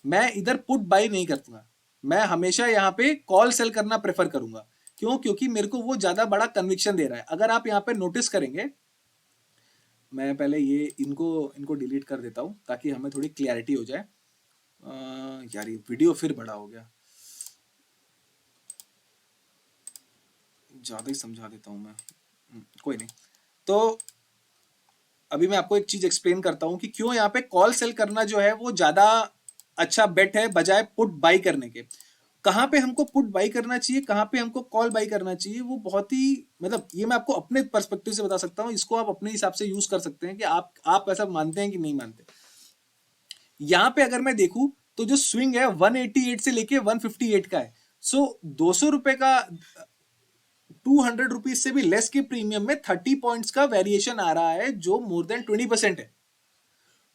मैं इधर पुट बाई नहीं करता, मैं हमेशा यहाँ पे कॉल सेल करना प्रेफर करूंगा। क्यों? क्योंकि मेरे को वो ज्यादा बड़ा कन्विक्शन दे रहा है। अगर आप यहाँ पे नोटिस करेंगे, मैं पहले ये इनको इनको डिलीट कर देता हूँ ताकि हमें थोड़ी क्लियरिटी हो जाए। यार ये वीडियो फिर बड़ा हो गया, ज्यादा ही समझा देता हूँ मैं। कोई नहीं। तो अभी मैं आपको एक चीज एक्सप्लेन करता हूँ कि क्यों यहाँ पे कॉल सेल करना जो है वो ज्यादा अच्छा बेट है बजाय पुट बाई करने के। कहाँ पे हमको पुट बाई करना चाहिए, कहाँ पे हमको कॉल बाई करना चाहिए, वो बहुत ही, मतलब ये मैं आपको अपने पर्सपेक्टिव से बता सकता हूँ। इसको आप अपने हिसाब से यूज कर सकते हैं कि आप ऐसा मानते हैं कि नहीं मानते। यहाँ पे अगर मैं देखूं तो जो स्विंग है 188 से लेके 158 का है। सो 200 रुपए का, 200 रुपीज से भी लेस के प्रीमियम में 30 पॉइंट्स का वेरिएशन आ रहा है, जो मोर देन 20% है।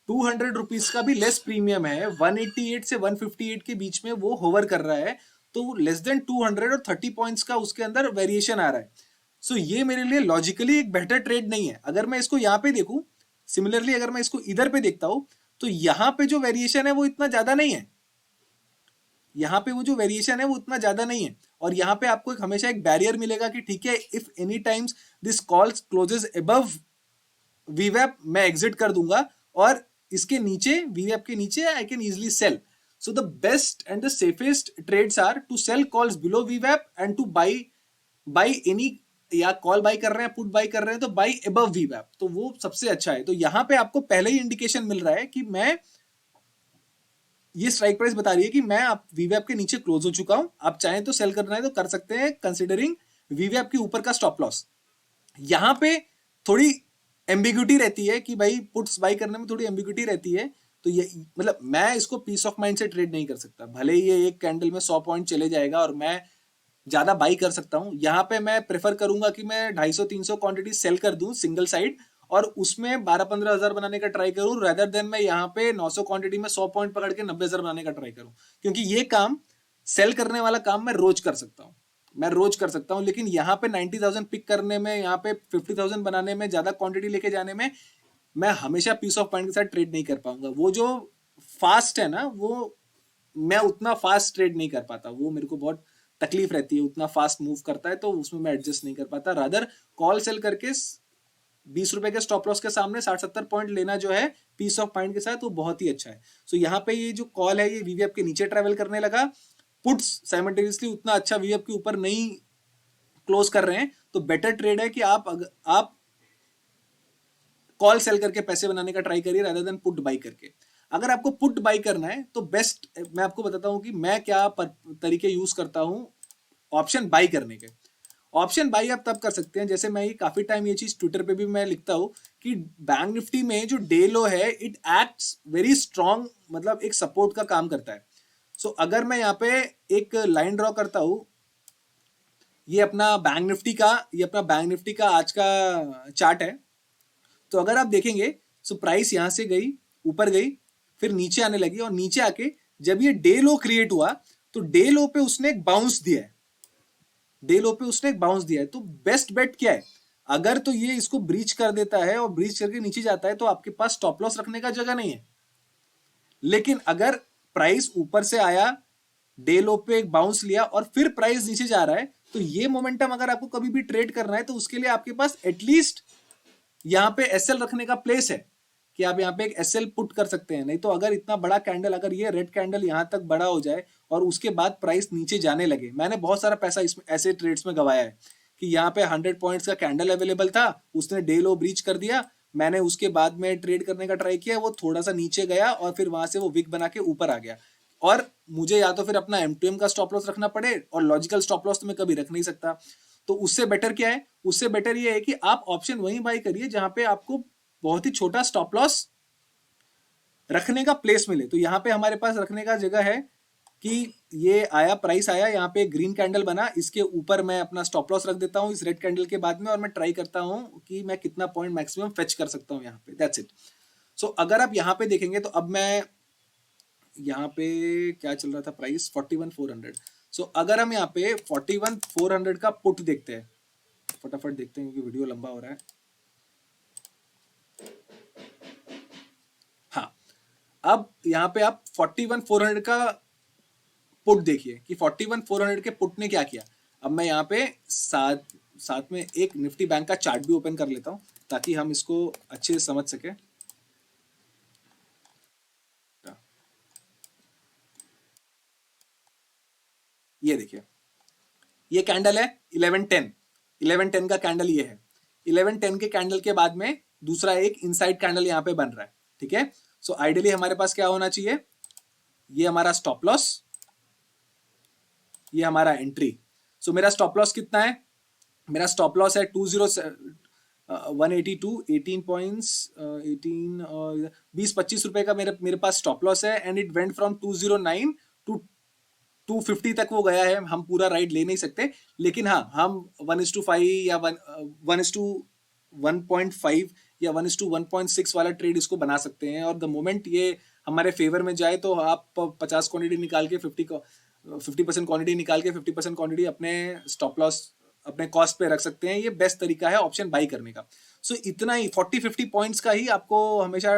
200 रुपीज का भी लेस प्रीमियम है, 188 से 158 के बीच में वो होवर कर रहा है, तो लेस देन 200 और 30 पॉइंट्स का उसके अंदर वेरिएशन आ रहा है। सो ये मेरे लिए लॉजिकली एक बेटर ट्रेड नहीं है। अगर मैं इसको यहाँ पे देखूं, सिमिलरली अगर मैं इसको इधर पे देखता हूं, तो यहाँ पे जो वेरिएशन है वो इतना ज्यादा नहीं है। यहाँ पे वो जो वेरिएशन है वो उतना ज्यादा नहीं है, और यहाँ पे आपको हमेशा एक बैरियर मिलेगा कि ठीक है, if any times this calls closes above वीवैप, मैं एग्जिट कर दूंगा, और इसके नीचे, वीवैप के नीचे, I can easily sell. So the best and the safest trades are to sell calls below वीवैप एंड टू बाई एनी, या कॉल बाई कर रहे हैं, पुट बाई कर रहे हैं, तो बाई अबव वीवैप, तो वो सबसे अच्छा है। तो यहाँ पे आपको पहले ही इंडिकेशन मिल रहा है कि मैं, ये स्ट्राइक प्राइस बता रही है कि मैं आप वीवैप के नीचे क्लोज हो चुका हूं। आप चाहें तो सेल करना है तो कर सकते हैं, कंसिडरिंग वीवैप के ऊपर का स्टॉप लॉस। यहां पे थोड़ी एम्बिग्यूटी रहती है कि भाई पुट्स बाई करने में थोड़ी एम्बिग्यूटी रहती है। तो ये, मतलब मैं इसको पीस ऑफ माइंड से ट्रेड नहीं कर सकता। भले ही ये एक कैंडल में 100 पॉइंट चले जाएगा और मैं ज्यादा बाई कर सकता हूं, यहाँ पे मैं प्रेफर करूंगा कि मैं 250-300 क्वांटिटी सेल कर दूं सिंगल साइड, और उसमें 12-15 हजार बनाने का ट्राई करूं, रेदर देन मैं यहाँ पे 900 क्वांटिटी में 100 पॉइंट पकड़ के 90 हजार बनाने का ट्राई करूं। क्योंकि ये काम, सेल करने वाला काम मैं रोज कर सकता हूँ, मैं रोज कर सकता हूँ। लेकिन यहाँ पे 90,000 पिक करने में, यहाँ पे 50,000 बनाने में, ज्यादा क्वांटिटी लेके जाने में, मैं हमेशा पीस ऑफ माइंड के साथ ट्रेड नहीं कर पाऊंगा। वो जो फास्ट है ना, वो मैं उतना फास्ट ट्रेड नहीं कर पाता, वो मेरे को बहुत तकलीफ रहती है। उतना फास्ट मूव करता है तो उसमें मैं एडजस्ट नहीं कर पाता। रादर कॉल सेल करके 20 रुपए के स्टॉप लॉस के सामने 60-70 पॉइंट लेना जो है पीस ऑफ माइंड के साथ, वो बहुत ही अच्छा है। सो यहाँ पे ये जो कॉल है, ये वीवीएफ के नीचे ट्रेवल करने लगा, पुट्स साइमल्टेनियसली उतना अच्छा वीवीएफ के ऊपर नहीं क्लोज कर रहे हैं, तो बेटर ट्रेड है कि आप कॉल सेल करके पैसे बनाने का ट्राई करिए रादर देन पुट बाई करके। अगर आपको पुट बाई करना है तो बेस्ट, मैं आपको बताता हूं कि मैं क्या तरीके यूज करता हूं ऑप्शन बाई करने के। ऑप्शन बाई आप तब कर सकते हैं, जैसे मैं ये काफी टाइम ये चीज ट्विटर पे भी मैं लिखता हूं कि बैंक निफ्टी में जो डे लो है, इट एक्ट्स वेरी स्ट्रॉन्ग, मतलब एक सपोर्ट का काम करता है। सो अगर मैं यहाँ पे एक लाइन ड्रॉ करता हूं, ये अपना बैंक निफ्टी का आज का चार्ट है। तो अगर आप देखेंगे, सो प्राइस यहां से गई, ऊपर गई, फिर नीचे आने लगी, और नीचे आके जब ये डे लो क्रिएट हुआ, तो डे लो पे उसने एक बाउंस दिया है, तो बेस्ट बेट क्या है? अगर तो ये इसको ब्रीच कर देता है और ब्रीच करके नीचे जाता है, तो आपके पास स्टॉप लॉस रखने का जगह नहीं है। लेकिन अगर प्राइस ऊपर से आया, डे लो पे एक बाउंस लिया, और फिर प्राइस नीचे जा रहा है, तो ये मोमेंटम अगर आपको कभी भी ट्रेड करना है, तो उसके लिए आपके पास एटलीस्ट यहाँ पे एसएल रखने का प्लेस है। कि आप यहाँ पे एक एसएल पुट कर सकते हैं। नहीं तो अगर इतना बड़ा कैंडल, अगर ये रेड कैंडल यहाँ तक बड़ा हो जाए और उसके बाद प्राइस नीचे जाने लगे, मैंने बहुत सारा पैसा इसमें ऐसे ट्रेड्स में गवाया है कि यहाँ पे 100 पॉइंट्स का कैंडल अवेलेबल था, उसने डे लो ब्रीच कर दिया, मैंने उसके बाद में ट्रेड करने का ट्राई किया, वो थोड़ा सा नीचे गया और फिर वहां से वो विक बना के ऊपर आ गया, और मुझे या तो फिर अपना M2M का स्टॉप लॉस रखना पड़े, और लॉजिकल स्टॉप लॉस तो मैं कभी रख नहीं सकता। तो उससे बेटर क्या है, उससे बेटर ये है कि आप ऑप्शन वहीं बाई करिए जहां पे आपको बहुत ही छोटा स्टॉप लॉस रखने का प्लेस मिले। तो यहाँ पे हमारे पास रखने का जगह है कि ये आया, प्राइस आया, यहाँ पे ग्रीन कैंडल बना, इसके ऊपर मैं अपना स्टॉप लॉस रख देता हूँ इस रेड कैंडल के बाद में, और मैं ट्राई करता हूँ कि मैं कितना पॉइंट मैक्सिमम फेच कर सकता हूँ यहाँ पे। That's it. सो अगर आप यहाँ पे देखेंगे तो अब मैं यहाँ पे क्या चल रहा था प्राइस 41,400। सो अगर हम यहाँ पे 41,400 का पुट देखते हैं, फटाफट देखते हैं क्योंकि वीडियो लंबा हो रहा है। हाँ, अब यहाँ पे आप 41,400 का पुट देखिए कि 41,400 के पुट ने क्या किया। अब मैं यहाँ पे साथ में एक निफ्टी बैंक का चार्ट भी ओपन कर लेता हूँ ताकि हम इसको अच्छे से समझ सके। ये देखिए, ये कैंडल है 1110, 1110 का कैंडल ये है। 1110 के कैंडल के बाद में दूसरा एक इनसाइड कैंडल यहाँ पे बन रहा है, ठीक है। सो आइडियली हमारे पास क्या होना चाहिए, ये हमारा स्टॉप लॉस, ये हमारा एंट्री। सो मेरा स्टॉप लॉस कितना है, मेरा स्टॉप लॉस है 182, 18 पॉइंट्स, 18 और 20-25 रुपए का मेरे पास स्टॉप लॉस है, and it went from 209 to 250 तक वो गया है। हम पूरा राइड ले नहीं सकते, लेकिन हाँ, हम 1:5 या 1:1.5 या 1:1.6 वाला ट्रेड इसको बना सकते हैं। और द मोमेंट ये हमारे फेवर में जाए तो आप 50 क्वांटिटी निकाल के 50% क्वांटिटी निकाल के 50% क्वांटिटी अपने स्टॉप लॉस, अपने कॉस्ट पे रख सकते हैं। ये बेस्ट तरीका है ऑप्शन बाई करने का। सो इतना ही 40-50 पॉइंट्स का ही आपको हमेशा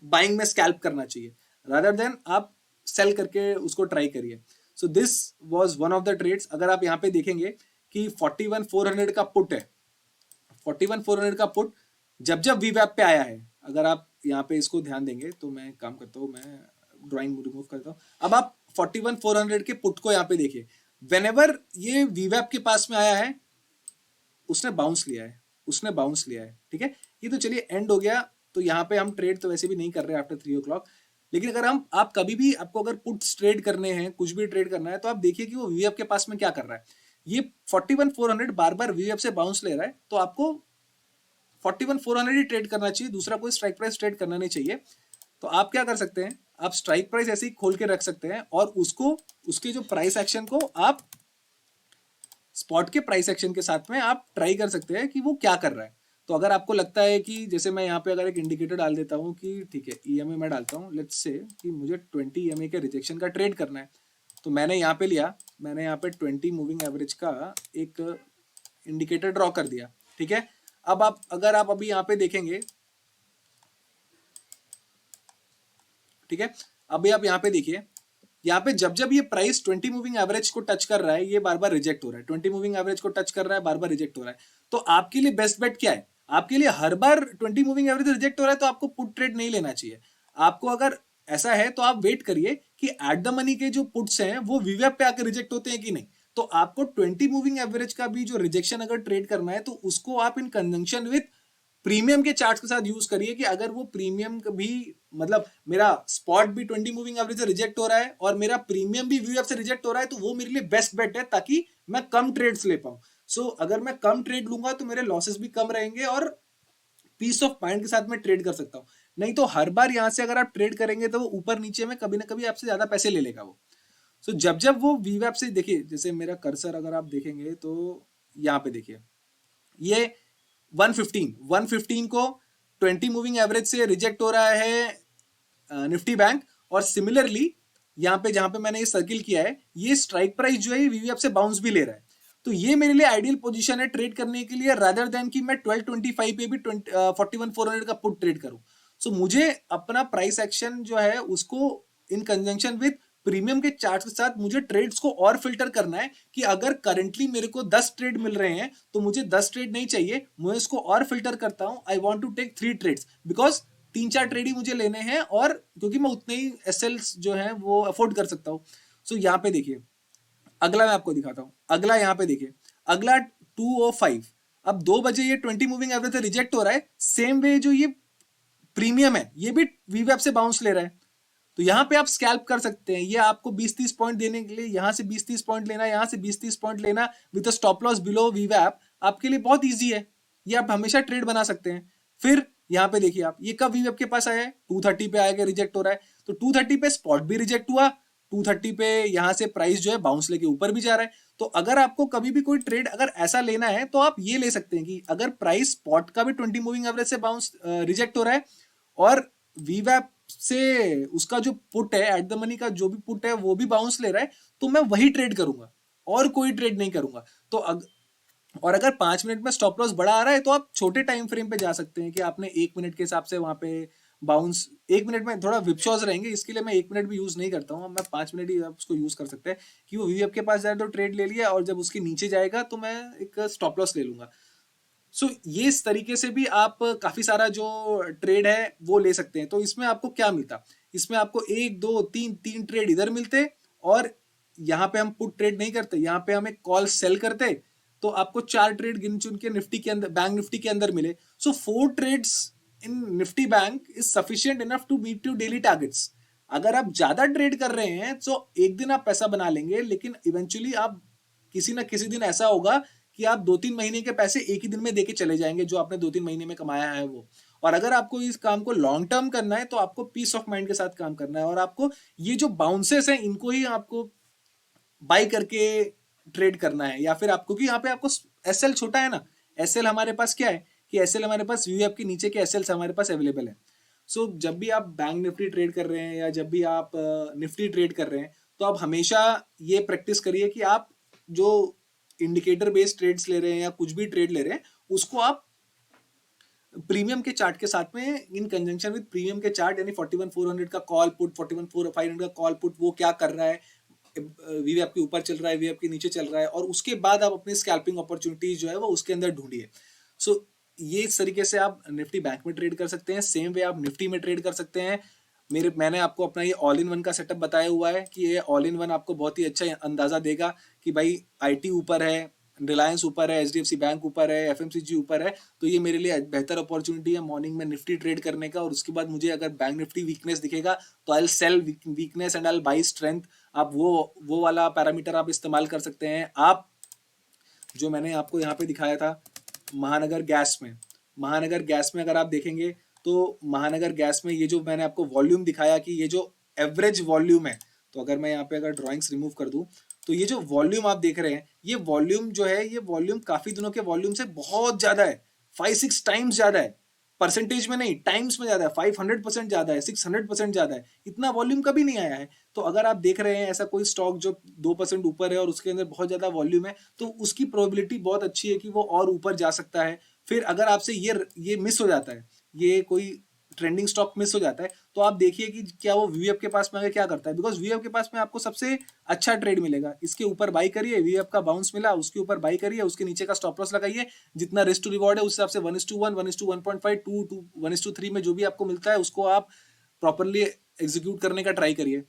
बाइंग में स्कैल्प करना चाहिए, रादर देन आप सेल करके उसको ट्राई करिए। So this was one of the trades. अगर आप यहाँ पे देखेंगे कि 41,400 का पुट है, 41,400 का पुट जब जब वीवैप पे आया है, अगर आप यहाँ पे इसको ध्यान देंगे तो मैं काम करता हूँ, मैं ड्राइंग रिमूव करता हूँ। अब आप 41,400 के पुट को यहाँ पे देखिए, वेनेवर ये वीवैप के पास में आया है, उसने बाउंस लिया है, उसने बाउंस लिया है, ठीक है। ये तो चलिए एंड हो गया। तो यहाँ पे हम ट्रेड तो वैसे भी नहीं कर रहे आफ्टर 3 o'clock, लेकिन अगर आप कभी भी, आपको अगर पुट्स ट्रेड करने हैं, कुछ भी ट्रेड करना है, तो आप देखिए कि वो वीएफ के पास में क्या कर रहा है। ये 41,400 बार बार वीएफ से बाउंस ले रहा है, तो आपको 41,400 ही ट्रेड करना चाहिए, दूसरा कोई स्ट्राइक प्राइस ट्रेड करना नहीं चाहिए। तो आप क्या कर सकते हैं, आप स्ट्राइक प्राइस ऐसे ही खोल के रख सकते हैं, और उसको, उसके जो प्राइस एक्शन को आप स्पॉट के प्राइस एक्शन के साथ में आप ट्राई कर सकते हैं कि वो क्या कर रहा है। तो अगर आपको लगता है कि, जैसे मैं यहाँ पे अगर एक इंडिकेटर डाल देता हूँ कि ठीक है, ईएमए मैं डालता हूँ, लेट्स से कि मुझे 20 ईएमए के रिजेक्शन का ट्रेड करना है, तो मैंने यहाँ पे लिया, मैंने यहाँ पे 20 मूविंग एवरेज का एक इंडिकेटर ड्रॉ कर दिया, ठीक है। अब आप, अगर आप अभी यहाँ पे देखेंगे, ठीक है, अभी आप यहाँ पे देखिए, यहाँ पे जब जब ये प्राइस 20 मूविंग एवरेज को टच कर रहा है, ये बार बार रिजेक्ट हो रहा है, 20 मूविंग एवरेज को टच कर रहा है, बार बार रिजेक्ट हो रहा है। तो आपके लिए बेस्ट बेट क्या है, आपके लिए हर बार 20 मूविंग एवरेज रिजेक्ट हो रहा है तो आपको पुट ट्रेड नहीं लेना चाहिए। आपको अगर ऐसा है तो आप वेट करिए कि एट द मनी के जो पुट्स हैं वो वीवैप पे आकर रिजेक्ट होते हैं कि नहीं। तो आपको 20 मूविंग एवरेज का भी जो रिजेक्शन अगर ट्रेड करना है, तो उसको आप इन कंजंक्शन विथ प्रीमियम के चार्ट्स के साथ यूज करिए कि अगर वो प्रीमियम भी, मतलब मेरा स्पॉट भी 20 मूविंग एवरेज से रिजेक्ट हो रहा है और मेरा प्रीमियम भी वीएफ से रिजेक्ट हो रहा है, तो वो मेरे लिए बेस्ट बेट है, ताकि मैं कम ट्रेड्स ले पाऊं। सो अगर मैं कम ट्रेड लूंगा तो मेरे लॉसेस भी कम रहेंगे और पीस ऑफ माइंड के साथ में ट्रेड कर सकता हूं। नहीं तो हर बार यहां से अगर आप ट्रेड करेंगे तो वो ऊपर नीचे में कभी ना कभी आपसे ज्यादा पैसे ले लेगा वो। सो जब जब वो वीवैप से, देखिए जैसे मेरा कर्सर अगर आप देखेंगे तो यहाँ पे देखिए, ये 115 को 20 मूविंग एवरेज से रिजेक्ट हो रहा है निफ्टी बैंक, और सिमिलरली यहाँ पे जहां पे मैंने ये सर्किल किया है, ये स्ट्राइक प्राइस जो है वीवीएफ से बाउंस भी ले रहा है। तो ये मेरे लिए आइडियल पोजीशन है ट्रेड करने के लिए, रादर देन कि मैं 1225 पे भी 41,400 का पुट ट्रेड करूं। सो मुझे अपना प्राइस एक्शन जो है उसको इन कंजंक्शन विथ प्रीमियम के चार्ट के साथ मुझे ट्रेड्स को और फिल्टर करना है कि अगर करंटली मेरे को 10 ट्रेड मिल रहे हैं तो मुझे 10 ट्रेड नहीं चाहिए, मैं इसको और फिल्टर करता हूं, I want to take 3 trades because 3-4 trade ही मुझे लेने हैं, और क्योंकि मैं उतने ही एसएल्स जो है वो अफोर्ड कर सकता हूं। सो यहाँ पे देखिए, अगला मैं आपको दिखाता हूँ, अगला यहाँ पे देखिए, अगला 205। अब 2 बजे ये 20 मूविंग एवरेज से रिजेक्ट हो रहा है, सेम वे जो ये प्रीमियम है ये भी वीवैप से बाउंस ले रहा है। तो यहाँ पे आप स्कैल्प कर सकते हैं, ये आपको 20-30 पॉइंट देने के लिए यहाँ से 20-30 पॉइंट लेना, यहाँ से 20-30 पॉइंट लेना विद स्टॉप लॉस बिलो वीवैप आपके लिए बहुत ईजी है, ये आप हमेशा ट्रेड बना सकते हैं। फिर यहाँ पे देखिए आप, ये कब वीवैप के पास आया है, 230 पे आएगा, रिजेक्ट हो रहा है, तो 230 पे स्पॉट भी रिजेक्ट हुआ, 230 पे यहाँ से प्राइस जो है बाउंस लेके ऊपर भी जा रहा है। तो अगर आपको कभी भी कोई ट्रेड अगर ऐसा लेना है तो आप ये ले सकते हैं कि अगर प्राइस स्पॉट का भी 20 मूविंग एवरेज से बाउंस रिजेक्ट हो रहा है और वीवैप से उसका जो पुट है, एट द मनी का जो भी पुट है वो भी बाउंस ले रहा है, तो मैं वही ट्रेड करूंगा और कोई ट्रेड नहीं करूंगा। तो और अगर 5 मिनट में स्टॉप लॉस बड़ा आ रहा है तो आप छोटे टाइम फ्रेम पे जा सकते हैं कि आपने 1 मिनट के हिसाब से वहां पे बाउंस, 1 मिनट में थोड़ा विपशॉज रहेंगे, इसके लिए मैं 1 मिनट भी यूज नहीं करता हूँ, मैं 5 मिनट ही आप उसको यूज कर सकते हैं कि वो वीवैप के पास जाए तो ट्रेड ले लिया, और जब उसके नीचे जाएगा तो मैं एक स्टॉप लॉस ले लूंगा। सो ये इस तरीके से भी आप काफी सारा जो ट्रेड है वो ले सकते हैं। तो इसमें आपको क्या मिलता, इसमें आपको 1 2 3 ट्रेड इधर मिलते, और यहाँ पे हम पुट ट्रेड नहीं करते, यहाँ पे हम एक कॉल सेल करते, तो आपको 4 ट्रेड गिन चुन के निफ्टी के अंदर, बैंक निफ्टी के अंदर मिले। So 4 trades in Nifty bank is sufficient enough to meet your daily targets. अगर आप ज्यादा ट्रेड कर रहे हैं तो एक दिन आप पैसा बना लेंगे, लेकिन इवेंचुअली आप किसी ना किसी दिन ऐसा होगा कि आप 2-3 महीने के पैसे एक ही दिन में देके चले जाएंगे, जो आपने 2-3 महीने में कमाया है वो। और अगर आपको इस काम को लॉन्ग टर्म करना है तो आपको पीस ऑफ माइंड के साथ काम करना है, और आपको ये जो बाउंसेस हैं इनको ही आपको बाई करके ट्रेड करना है, या फिर आपको, कि यहाँ पे आपको एसएल छोटा है ना, एसएल हमारे पास क्या है कि एसएल हमारे पास वीवैप के नीचे के एसएल हमारे पास अवेलेबल है। सो जब भी आप बैंक निफ्टी ट्रेड कर रहे हैं या जब भी आप निफ्टी ट्रेड कर रहे हैं, तो आप हमेशा ये प्रैक्टिस करिए कि आप जो इंडिकेटर बेस्ड ट्रेड्स ले रहे हैं या कुछ भी ट्रेड ले रहे हैं उसको आप प्रीमियम के चार्ट के साथ में, इन कंजंक्शन विद प्रीमियम के चार्ट, यानी 41,400 का कॉल पुट, 41,500 का कॉल पुट, वो क्या कर रहा है, वीवैप के ऊपर चल रहा है, वीवैप के नीचे चल रहा है, और उसके बाद आप अपनी स्कैल्पिंग अपॉर्चुनिटीज जो है वो उसके अंदर ढूंढिए। सो ये इस तरीके से आप निफ्टी बैंक में ट्रेड कर सकते हैं, सेम वे आप निफ्टी में ट्रेड कर सकते हैं। मैंने आपको अपना ये ऑल इन वन का सेटअप बताया हुआ है कि ये ऑल इन वन आपको बहुत ही अच्छा अंदाजा देगा कि भाई आईटी ऊपर है, रिलायंस ऊपर है, एचडीएफसी बैंक ऊपर है, एफएमसीजी ऊपर है, तो ये मेरे लिए बेहतर अपॉर्चुनिटी है मॉर्निंग में निफ्टी ट्रेड करने का। और उसके बाद मुझे अगर बैंक निफ्टी वीकनेस दिखेगा तो I sell weakness and I buy strength. आप वो वाला पैरामीटर आप इस्तेमाल कर सकते हैं। आप जो मैंने आपको यहाँ पे दिखाया था महानगर गैस में अगर आप देखेंगे तो महानगर गैस में ये जो मैंने आपको वॉल्यूम दिखाया कि ये जो एवरेज वॉल्यूम है, तो अगर मैं यहाँ पे अगर ड्राइंग्स रिमूव कर दूं तो ये जो वॉल्यूम आप देख रहे हैं, ये वॉल्यूम जो है, ये वॉल्यूम काफी दिनों के वॉल्यूम से बहुत ज्यादा है, 5-6 टाइम्स ज्यादा है, परसेंटेज में नहीं टाइम्स में ज्यादा है, 500% ज्यादा है, 600% ज्यादा है, इतना वॉल्यूम कभी नहीं आया है। तो अगर आप देख रहे हैं ऐसा कोई स्टॉक जो 2% ऊपर है और उसके अंदर बहुत ज्यादा वॉल्यूम है, तो उसकी प्रोबेबिलिटी बहुत अच्छी है कि वो और ऊपर जा सकता है। फिर अगर आपसे ये मिस हो जाता है, ये कोई ट्रेंडिंग स्टॉक मिस हो जाता है, तो आप देखिए कि क्या वो वीएफ के पास में आगे क्या करता है, बिकॉज वीएफ के पास में आपको सबसे अच्छा ट्रेड मिलेगा। इसके ऊपर बाई करिए, वीएफ का बाउंस मिला उसके ऊपर बाई करिए, उसके नीचे का स्टॉप लॉस लगाइए, जितना रिस्क टू रिवॉर्ड है उस हिसाब से 1:1, 1:1.5, 2 1:3 में जो भी आपको मिलता है उसको आप प्रॉपरली एग्जीक्यूट करने का ट्राई करिए।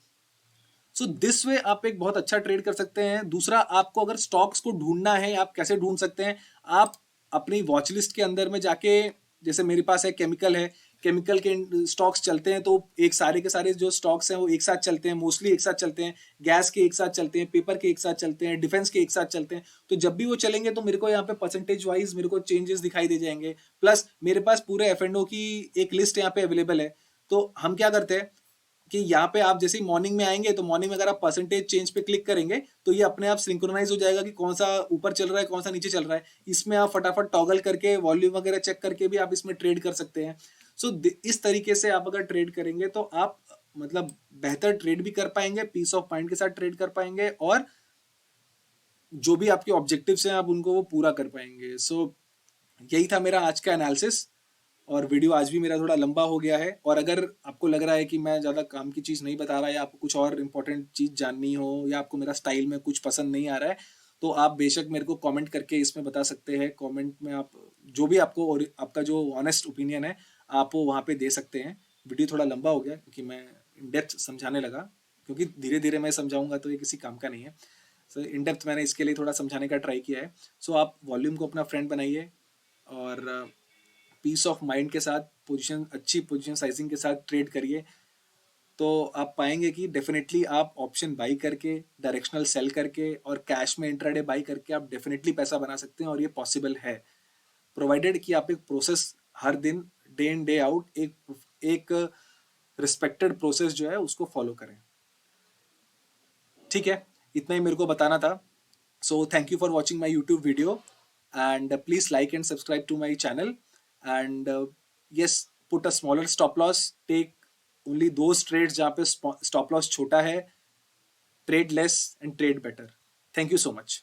सो दिस वे आप एक बहुत अच्छा ट्रेड कर सकते हैं। दूसरा, आपको अगर स्टॉक्स को ढूंढना है, आप कैसे ढूंढ सकते हैं, आप अपनी वॉच लिस्ट के अंदर में जाके, जैसे मेरे पास है केमिकल है, केमिकल के स्टॉक्स चलते हैं तो एक सारे के सारे जो स्टॉक्स हैं वो एक साथ चलते हैं, मोस्टली एक साथ चलते हैं, गैस के एक साथ चलते हैं, पेपर के एक साथ चलते हैं, डिफेंस के एक साथ चलते हैं। तो जब भी वो चलेंगे तो मेरे को यहाँ पे परसेंटेज वाइज मेरे को चेंजेस दिखाई दे जाएंगे। प्लस मेरे पास पूरे एफ&ओ की एक लिस्ट यहाँ पे अवेलेबल है। तो हम क्या करते हैं कि यहाँ पे आप जैसे ही मॉर्निंग में आएंगे तो मॉर्निंग में अगर आप परसेंटेज चेंज पे क्लिक करेंगे तो ये अपने आप सिंक्रोनाइज हो जाएगा कि कौन सा ऊपर चल रहा है कौन सा नीचे चल रहा है। इसमें आप फटाफट टॉगल करके वॉल्यूम वगैरह चेक करके भी आप इसमें ट्रेड कर सकते हैं। सो इस तरीके से आप अगर ट्रेड करेंगे तो आप मतलब बेहतर ट्रेड भी कर पाएंगे, पीस ऑफ माइंड के साथ ट्रेड कर पाएंगे, और जो भी आपके ऑब्जेक्टिव्स हैं आप उनको वो पूरा कर पाएंगे। सो यही था मेरा आज का एनालिसिस। और वीडियो आज भी मेरा थोड़ा लंबा हो गया है, और अगर आपको लग रहा है कि मैं ज़्यादा काम की चीज़ नहीं बता रहा, या आपको कुछ और इम्पोर्टेंट चीज़ जाननी हो, या आपको मेरा स्टाइल में कुछ पसंद नहीं आ रहा है, तो आप बेशक मेरे को कमेंट करके इसमें बता सकते हैं। कमेंट में आप जो भी आपको, और आपका जो ऑनेस्ट ओपिनियन है आप वो वहाँ पे दे सकते हैं। वीडियो थोड़ा लंबा हो गया क्योंकि मैं इन डेप्थ समझाने लगा, क्योंकि धीरे धीरे मैं समझाऊंगा तो ये किसी काम का नहीं है। सो इन डेप्थ मैंने इसके लिए थोड़ा समझाने का ट्राई किया है। सो आप वॉल्यूम को अपना फ्रेंड बनाइए, और पीस ऑफ माइंड के साथ पोजीशन, अच्छी पोजीशन साइजिंग के साथ ट्रेड करिए। तो आप पाएंगे कि डेफिनेटली आप ऑप्शन बाई करके, डायरेक्शनल सेल करके और कैश में इंट्राडे बाई करके आप डेफिनेटली पैसा बना सकते हैं, और ये पॉसिबल है, प्रोवाइडेड कि आप एक प्रोसेस हर दिन, डे इन डे आउट, एक रिस्पेक्टेड प्रोसेस जो है उसको फॉलो करें। ठीक है, इतना ही मेरे को बताना था। So thank you for watching my YouTube video, and please like and subscribe to my channel, and yes, put a smaller stop loss, take only those trades जहाँ पे stop loss छोटा है, trade less and trade better. Thank you so much.